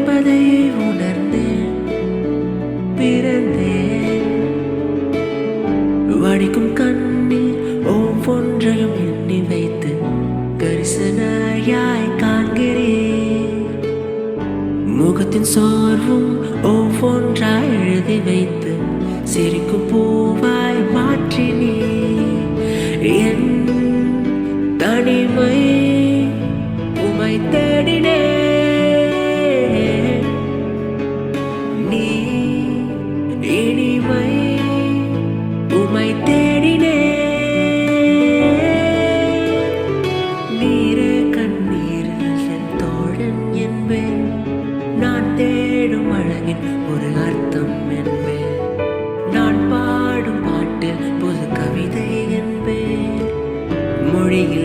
என்பதை உணர்ந்தேன், பிறந்தேன். வடிக்கும் கண்ணீர் ஒவ்வொன்றையும் எண்ணி வைத்து கரிசனையாய் காண்கிறேன். முகத்தின் சோர்வும் ஒவ்வொன்றாய் எழுதி வைத்து சிரிக்கும் பூவாய் மாற்றினேன். என் தனிமை உமை தேடினேன், நீ இனிமை உமை தேடினேன். நீரே கண்ணீரில் என் தோழன் என்பேன், நான் தேடும் அழகின் ஒரு அர்த்தம் என்பேன், நான் பாடும் பாட்டில் புது கவிதை என்பேன். மொழியில்